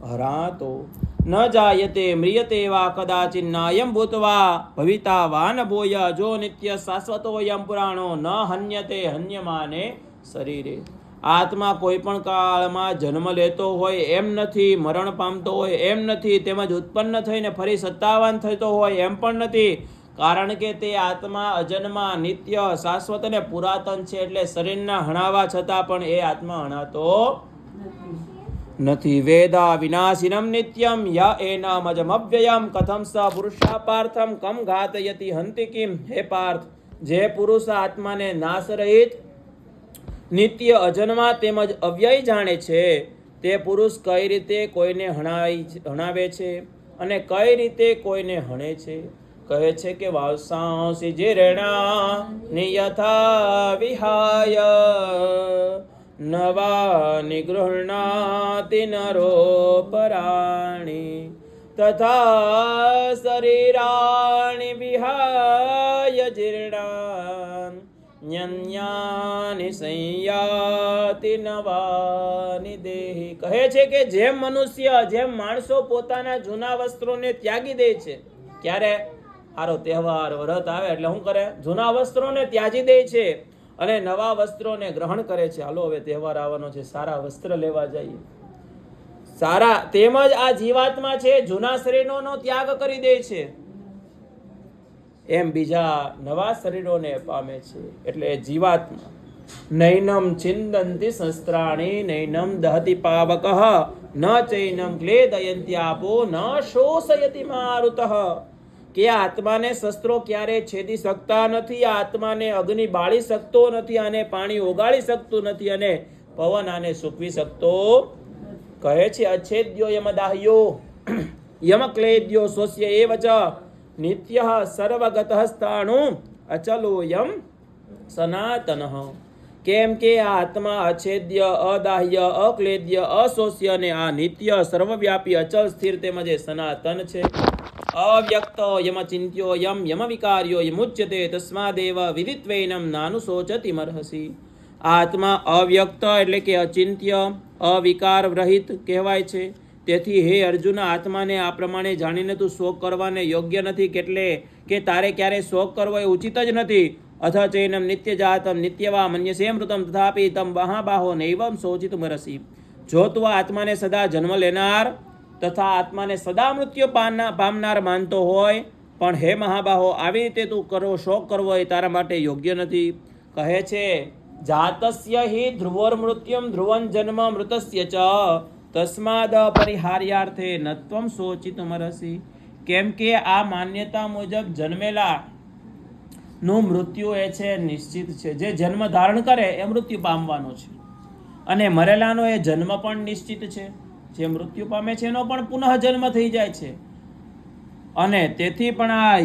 હરાતો ન જાયતે મ્રિયતે વા કદાચિન્નાયમ ભૂતવા ભવિતા વાન ભૂય જો નિત્ય શાશ્વતોયમ પુરાણો ન હન્યતે હન્યમાને શરીરે. આત્મા કોઈ પણ કાળમાં જન્મ લેતો હોય એમ નથી, મરણ પામતો હોય એમ નથી, તેમજ ઉત્પન્ન થઈને ફરી સત્તાવાન થતો હોય એમ પણ નથી, કારણ કે તે આત્મા અજન્મા નિત્ય શાશ્વત અને પુરાતન છે. એટલે શરીરના હણાવા છતાં પણ એ આત્મા હણાતો નથી. વેદા વિનાશિનમ નિત્યમ ય એનમ અજમવ્યયમ કથમ સ પુરુષા પાર્થમ કમ ઘાતયતિ હંતિ કિમ. હે પાર્થ, જે પુરુષ આત્માને નાશ રહિત નિત્ય અજન્મા તેમજ અવ્યય જાણે છે, તે પુરુષ કઈ રીતે કોઈને હણાવે છે અને કઈ રીતે કોઈને હણે છે. કહે છે કે વાંસાંસી જીર્ણા નિયથા વિહાય નવા નિગૃહણાતિ નરો પરાણી તથા શરીરાણિ વિહાય જીર્ણા ન્યન્યાનિ સંયાતિ નવાની દેહી. કહે છે કે જેમ મનુષ્ય, જેમ માણસો પોતાના જૂના વસ્ત્રોને ત્યાગી દે છે, ક્યારે આરો તહેવાર વ્રત આવે એટલે શું કરે? જૂના વસ્ત્રોને ત્યાજી દે છે અને નવા વસ્ત્રોને ગ્રહણ કરે છે. હાલો હવે તહેવાર આવવાનો છે, સારા વસ્ત્ર લેવા જઈએ, સારા. તેમજ આ જીવાત્મા છે, જૂના શરીરોનો ત્યાગ કરી દે છે, એમ બીજા નવા શરીરોને પામે છે. એટલે જીવાત્મા નૈનમ છિંદંતિ શસ્ત્રાણી નૈનમ દહતિ પાવકઃ ન ચૈનમ ક્લેદયંતિ આપો ન શોષયતિ મારુતઃ. કે આત્માને શસ્ત્રો ક્યારે છેદી શકતા નથી, આત્માને અગ્નિ બાળી શકતો નથી, અને પાણી ઓગાળી શકતું નથી, અને પવન આને સૂકવી શકતો. કહે છે અછેદ્યો યમદાહ્યો યમક્લેદ્યો શોષ્ય એવ ચ નિત્યઃ સર્વગતઃ સ્થાણુ અચલોયમ સનાતનઃ. કેમ કે આ આત્મા અછેદ્ય, અદાહ્ય, અક્લેદ્ય, અશોષ્ય અને આ નિત્ય, સર્વવ્યાપી, અચલ, સ્થિર તેમજ સનાતન છે. અવ્યક્ત યમચિંત્યો યમ યમ વિકાર્યો યમુચ્યતે તસ્માદેવ વિદિત્વૈનમ નાનુશોચતિ મર્હસી. આત્મા અવ્યક્ત એટલે કે અચિંત્ય, અવિકાર રહિત કહેવાય છે. તેથી હે અર્જુન, આત્માને આ પ્રમાણે જાણીને તું શોક કરવાને યોગ્ય નથી, કેટલે કે તારે ક્યારે શોક કરવો એ ઉચિત જ નથી. અથ ચૈનમ નિત્ય જાતમ નિત્યવા મન્યસે મૃતમ તથાપિ તમ મહાબાહો નૈવમ શોચિતુમર્હસી. જો તું આત્માને સદા જન્મ લેનાર તથા આત્માને સદા મૃત્યુ પામનાર માનતો હોય, પણ હે મહાબાહો, આવી રીતે તું શોક કરવો એ તારા માટે યોગ્ય નથી. કહે છે જાતસ્ય હિ ધ્રુવોર મૃત્યુમ ધ્રુવં જન્મ મૃતસ્ય ચ તસ્માદ પરિહાર્યાર્થે નત્વમ શોચિતુમર્હસી. કેમ કે આ માન્યતા મુજબ જન્મેલા નું મૃત્યુ એ છે નિશ્ચિત છે. જે જન્મ ધારણ કરે એ મૃત્યુ પામવાનો છે, અને મરેલાનો એ જન્મ પણ નિશ્ચિત છે. જે મૃત્યુ પામે છે એનો પણ પુનઃ જન્મ થઈ જાય છે. અને તેથી પણ આ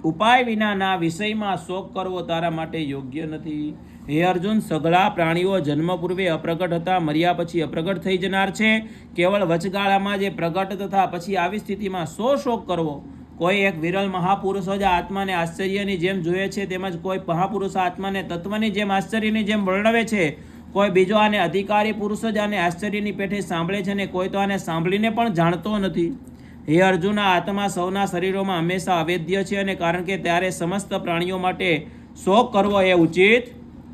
ઉપાય વિનાના વિષયમાં શોક કરવો તારા માટે યોગ્ય નથી. હે અર્જુન, સઘળા પ્રાણીઓ જન્મ પૂર્વે અપ્રગટ હતા, મર્યા પછી અપ્રગટ થઈ જનાર છે. કેવળ વચગાળામાં જે પ્રગટ તથા પછી આવી સ્થિતિમાં શોક કરવો. કોઈ એક વિરલ મહાપુરુષ જ આત્માને આશ્ચર્યની જેમ જોયે છે, તેમજ કોઈ મહાપુરુષ આત્માને તત્વની જેમ આશ્ચર્યની જેમ વર્ણવે છે. કોઈ બીજો આને અધિકારી પુરુષ જ આને આશ્ચર્યની પેઠે સાંભળે છે, અને કોઈ તો આને સાંભળીને પણ જાણતો નથી. હે અર્જુન, આ આત્મા સૌના શરીરોમાં હંમેશા અવેદ્ય છે, અને કારણ કે ત્યારે સમસ્ત પ્રાણીઓ માટે શોક કરવો એ ઉચિત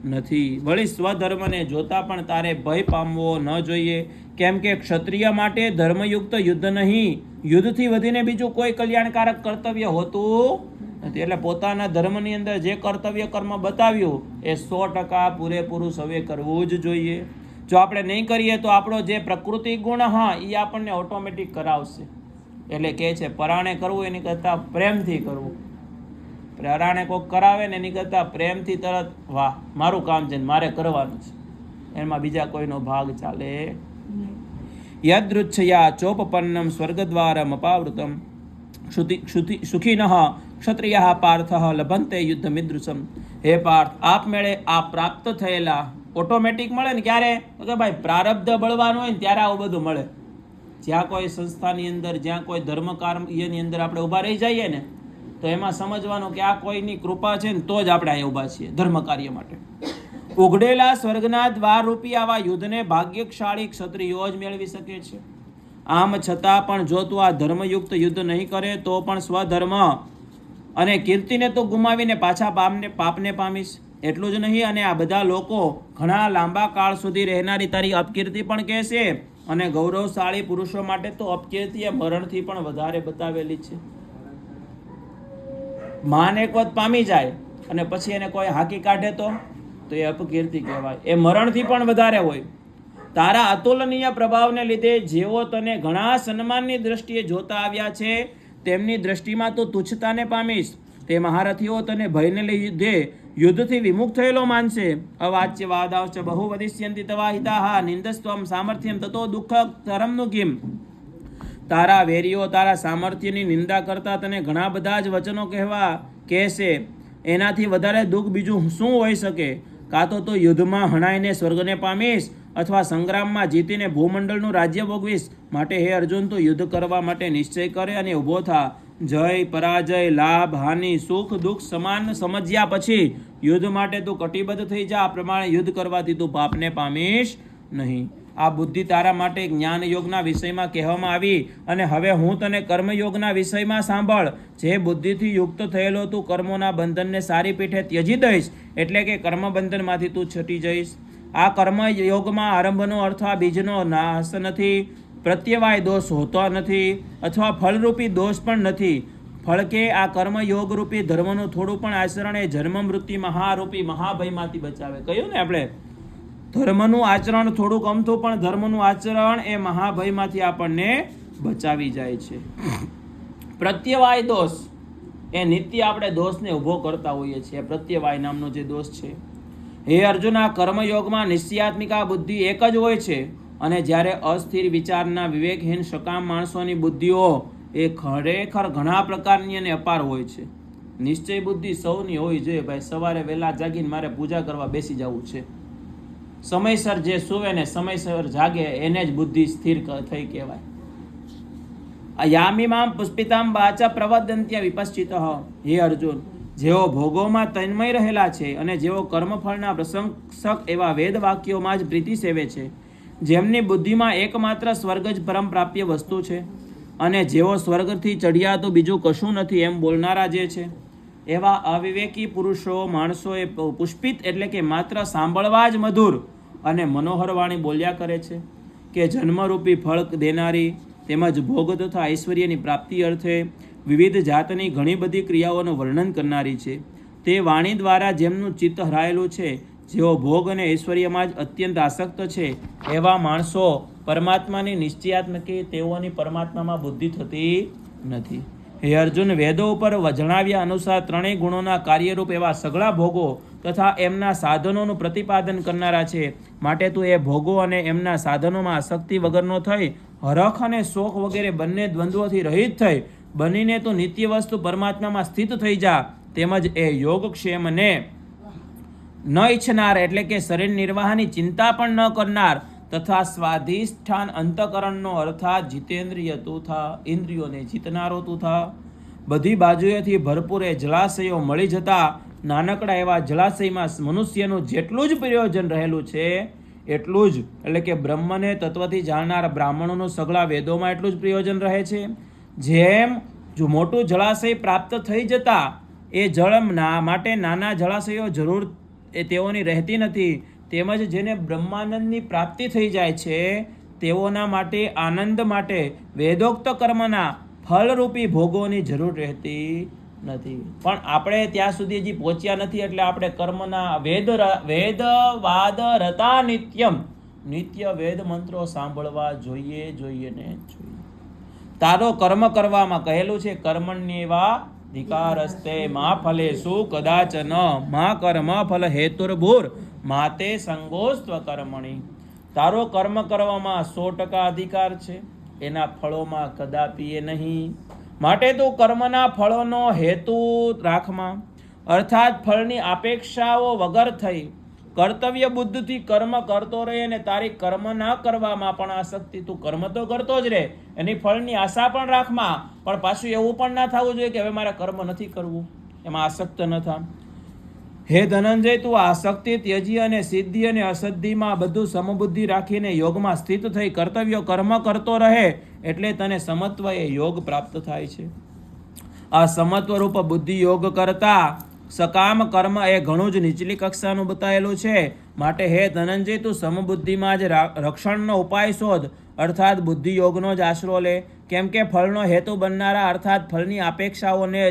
નથી. વળી સ્વધર્મને જોતા પણ તારે ભય પામવો ન જોઈએ, કેમ કે ક્ષત્રિય માટે ધર્મયુક્ત યુદ્ધ નહીં, યુદ્ધથી વધીને બીજું કોઈ કલ્યાણકારક કર્તવ્ય હોતું નથી. એટલે પોતાના ધર્મની અંદર જે કર્તવ્ય કર્મ બતાવ્યું એ 100% પૂરેપૂરું સવે કરવું જ જોઈએ. જો આપણે નહીં કરીએ તો આપણો જે પ્રકૃતિ ગુણ એ આપણને ઓટોમેટિક કરાવશે. એટલે કહે છે પરાણે કરવું એની કરતાં પ્રેમથી કરવું. પરાણે કોઈક કરાવે ને એની કરતાં પ્રેમથી તરત વાહ મારું કામ છે મારે કરવાનું છે, એમાં બીજા કોઈનો ભાગ ચાલે. યદૃચ્છયા ચોપપન્નમ સ્વર્ગદ્વારમ અપાવૃતમ સુખિનઃ ક્ષત્રિયઃ પાર્થઃ લભંતે યુદ્ધમિદૃશમ. હે પાર્થ, આપમેળે આ પ્રાપ્ત થયેલા ઓટોમેટિક મળે ને ક્યારે? કે ભાઈ પ્રારબ્ધ બળવાનું હોય ને ત્યારે આવું બધું મળે. જ્યાં કોઈ સંસ્થાની અંદર, જ્યાં કોઈ ધર્મ કાર્યની અંદર આપણે ઊભા રહી જઈએ ને, તો એમાં સમજવાનું કે આ કોઈની કૃપા છે ને તો જ આપણે અહીંયા ઊભા છીએ ધર્મ કાર્ય માટે. ઉઘડેલા સ્વર્ગના દ્વાર રૂપી આવા યુદ્ધને ભાગ્યશાળી ક્ષત્રિયો જ મેળવી શકે છે. આમ છતાં પણ જો તું આ ધર્મયુક્ત યુદ્ધ નહીં કરે તો પણ સ્વધર્મ અને કીર્તિને તો ગુમાવીને પાછા પાપને પામીશ. એટલું જ નહીં, અને આ બધા લોકો ઘણા લાંબા કાળ સુધી રહેનારી તારી અપકીર્તિ પણ કહેશે. અને ગૌરવશાળી પુરુષો માટે તો અપકીર્તિ એ મરણથી પણ વધારે બતાવેલી છે. માન એક વખત પામી જાય અને પછી એને કોઈ હાકી કાઢે તો એ અપકીર્તિ કહેવાય. એ મરણથી પણ વધારે હોય. તારા અતુલનીય પ્રભાવને લીધે જેઓ તને ઘણા સન્માનની દ્રષ્ટિએ જોતા આવ્યા છે તેમની દ્રષ્ટિમાં તો તુચ્છતાને પામીશ. તે મહારથીઓ તને ભયને લીધે યુદ્ધથી વિમુખ થયેલો માનશે. અવાચ્ય વાદાંશ બહુ વદિષ્યંતિ તવા હિતાહ નિંદસ્ત્વમ સામર્થ્યમ તતો દુઃખ તરમનું કિમ. તારા વેરીઓ તારા સામર્થ્યની નિંદા કરતા તને ઘણા બધા જ વચનો કહેશે. એનાથી વધારે દુઃખ બીજું શું હોઈ શકે? કાં તો યુદ્ધમાં હણાઈને સ્વર્ગને પામીશ અથવા સંગ્રામમાં જીતીને ભૂમંડળનું રાજ્ય ભોગવીશ. માટે હે અર્જુન, તું યુદ્ધ કરવા માટે નિશ્ચય કરે અને ઊભો થા. જય પરાજય, લાભ હાનિ, સુખ દુઃખ સમાન સમજ્યા પછી યુદ્ધ માટે તું કટિબદ્ધ થઈ જા. આ પ્રમાણે યુદ્ધ કરવાથી તું પાપને પામીશ નહીં. આ બુદ્ધિ તારા માટે જ્ઞાન યોગના વિષયમાં કહેવામાં આવી, અને હવે હું તને કર્મયોગના વિષયમાં સાંભળ. જે બુદ્ધિથી યુક્ત થયેલો તું કર્મોના બંધનને સારી પીઠે ત્યજી દઈશ, એટલે કે કર્મબંધનમાંથી તું છૂટી જઈશ. આ કર્મયોગમાં આરંભનો અર્થ આ બીજનો નાશ નથી, પ્રત્યવાય દોષ હોતો નથી, અથવા ફળરૂપી દોષ પણ નથી. ફળ કે આ કર્મયોગરૂપી ધર્મનું થોડું પણ આચરણ એ જન્મ મૃત્યુ મહારૂપી મહાભયમાંથી બચાવે. કહ્યું ને આપણે, ધર્મનું આચરણ થોડુંક અમથું, પણ ધર્મનું આચરણ એ મહાભયમાંથી આપણને બચાવી જાય છે. પ્રત્યવાય દોષ એ નિત્ય આપણે દોષને ઊભો કરતા હોઈએ છીએ. પ્રત્યવાય નામનો જે દોષ છે. હે અર્જુન, આ કર્મયોગમાં નિશ્ચયાત્મિકા બુદ્ધિ એક જ હોય છે, અને જ્યારે અસ્થિર વિચારના વિવેકહીન સકામ માણસોની બુદ્ધિઓ એ ખરેખર ઘણા પ્રકારની અને અપાર હોય છે. નિશ્ચય બુદ્ધિ સૌની હોવી જોઈએ. ભાઈ, સવારે વહેલા જાગીને મારે પૂજા કરવા બેસી જવું છે. સમયસર જે સૂવે ને સમયસર જાગે એને જ બુદ્ધિ સ્થિર થઈ કહેવાય. યામિમામ પુષ્પિતામ વાચા પ્રવદંત્ય વિપશ્ચિત. હે અર્જુન, જેઓ ભોગોમાં તન્મય રહેલા છે અને જેઓ કર્મફળના પ્રશંસક એવા વેદ વાક્યોમાં જ પ્રીતિ સેવે છે, જેમની બુદ્ધિમાં એકમાત્ર સ્વર્ગ જ પરમ પ્રાપ્ય વસ્તુ છે, અને જેઓ સ્વર્ગથી ચઢ્યા તો બીજું કશું નથી એમ બોલનારા જે છે, એવા અવિવેકી પુરુષો માણસોએ પુષ્પિત એટલે કે માત્ર સાંભળવા જ મધુર અને મનોહર વાણી બોલ્યા કરે છે, કે જન્મરૂપી ફળ દેનારી તેમજ ભોગ તથા ઐશ્વર્યની પ્રાપ્તિ અર્થે વિવિધ જાતની ઘણી બધી ક્રિયાઓનું વર્ણન કરનારી છે. તે વાણી દ્વારા જેમનું ચિત્ત હરાયેલું છે, જેઓ ભોગ અને ઐશ્વર્યમાં જ અત્યંત આસક્ત છે, એવા માણસો પરમાત્માની નિશ્ચયાત્મકે તેઓની પરમાત્મામાં બુદ્ધિ થતી નથી. હે અર્જુન, વેદો ઉપર જણાવ્યા અનુસાર ત્રણેય ગુણોના કાર્યરૂપ એવા સઘળા ભોગો તથા એમના સાધનોનું પ્રતિપાદન કરનારા છે. માટે તું એ ભોગો અને એમના સાધનોમાં આસક્તિ વગરનો થઈ હરખ અને શોખ વગેરે બંને દ્વંદ્વોથી રહિત થઈ બનીને તું નિત્ય વસ્તુ પરમાત્મામાં સ્થિત થઈ જા. તેમજ એ યોગક્ષેમને ન ઈચ્છનાર એટલે કે શરીર નિર્વાહની ચિંતા પણ ન કરનાર તથા સ્વાધિષ્ઠાન અંતકરણનો અર્થાત જીતેન્દ્રિય તું થા, ઇન્દ્રિયોને જીતનારો તું થા. બધી બાજુએથી ભરપૂર એ જળાશયો મળી જતા નાનકડા એવા જળાશયમાં મનુષ્યનું જેટલું જ પ્રયોજન રહેલું છે એટલું જ, એટલે કે બ્રહ્મને તત્વથી જાણનાર બ્રાહ્મણોનું સઘળા વેદોમાં એટલું જ પ્રયોજન રહે છે. જેમ જો મોટું જળાશય પ્રાપ્ત થઈ જતા એ જળ માટે નાના જળાશયો જરૂર તેઓની રહેતી નથી, તેમજ જેને બ્રહ્માનંદની પ્રાપ્તિ થઈ જાય છે તેઓના માટે આનંદ માટે વેદોક્ત કર્મના ફળરૂપી ભોગોની જરૂર રહેતી નથી. પણ આપણે ત્યાં સુધી હજી પહોંચ્યા નથી, એટલે આપણે કર્મના વેદવાદ રતા નિત્યમ, નિત્ય વેદ મંત્રો સાંભળવા જોઈએ ને જોઈએ. તારો કર્મ કરવામાં કહેલું છે, કર્મણ્યેવા ધિકારસ્તે મા ફલેષુ કદાચન મા કર્મ ફલ હેતુર્ભૂર માતે સંગોસ્ત્વ કર્મણી. તારો કર્મ કરવામાં 100% અધિકાર છે, એના ફળોમાં કદાપી નહીં. માટે તું કર્મના ફળોનો હેતુ રાખમાં, અર્થાત ફળની અપેક્ષાઓ વગર થઈ કર્તવ્ય બુદ્ધિથી કર્મ કરતો રહે, અને તારી કર્મ ના કરવામાં પણ આસક્તિ, તું કર્મ તો કરતો જ રહે, એની ફળની આશા પણ રાખમાં, પણ પાછું એવું પણ ના થવું જોઈએ કે હવે મારે કર્મ નથી કરવું, એમાં આસક્ત ન થા. હે ધનંજય, તું આસક્તિ ત્યજી અને સિદ્ધિ અને અસિદ્ધિમાં બધું સમબુદ્ધિ રાખીને યોગમાં સ્થિત થઈ કર્તવ્ય કર્મ કરતો રહે એટલે તને સમત્વ એ યોગ પ્રાપ્ત થાય છે. આ સમત્વ રૂપ બુદ્ધિ યોગ કરતા સકામ કર્મ એ ઘણું જ નીચલી કક્ષાનું બતાવેલું છે. માટે હે ધનંજય, તું સમબુદ્ધિમાં જ રક્ષણનો ઉપાય શોધ, અર્થાત બુદ્ધિ યોગનો જ આશરો લે. કેમ કે ફળનો હેતુ બનનારા અર્થાત ફળની અપેક્ષાઓને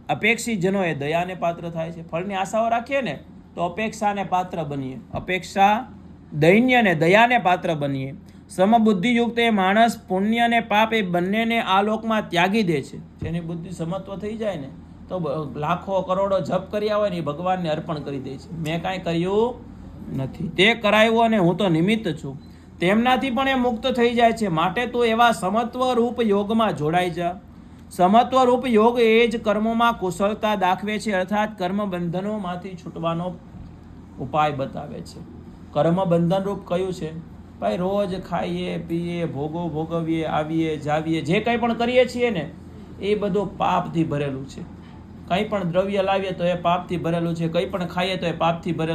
અપેક્ષિત જનો એ દયાને પાત્ર થાય છે. ફળની આશાઓ રાખીએ ને તો અપેક્ષાને પાત્ર બનીએ, અપેક્ષા દૈન્ય ને દયાને પાત્ર બનીએ. સમબુદ્ધિયુક્ત એ માણસ પુણ્ય અને પાપ એ બંનેને આ લોકમાં ત્યાગી દે છે. જેની બુદ્ધિ સમત્વ થઈ જાય ને તો લાખો કરોડો જપ કર્યા હોય ને એ ભગવાનને અર્પણ કરી દે છે. મેં કાંઈ કર્યું નથી, તે કરાવ્યું અને હું તો નિમિત્ત છું. તેમનાથી પણ એ મુક્ત થઈ જાય છે. માટે તું એવા સમત્વ રૂપ યોગમાં જોડાઈ જા. સમત્વ રૂપ યોગ એ જ કર્મોમાં કુશળતા દાખવે છે, અર્થાત કર્મ બંધનોમાંથી છૂટવાનો ઉપાય બતાવે છે. કર્મ બંધન રૂપ કયું છે? ભાઈ રોજ ખાઈએ પીએ ભોગવીએ આવીએ જાવીએ જે કંઈ પણ કરીએ છીએ ને એ બધું પાપથી ભરેલું છે. કંઈ પણ દ્રવ્ય લાવીએ તો એ પાપથી ભરેલું છે, કંઈ પણ ખાઈએ તો એ પાપથી ભરેલું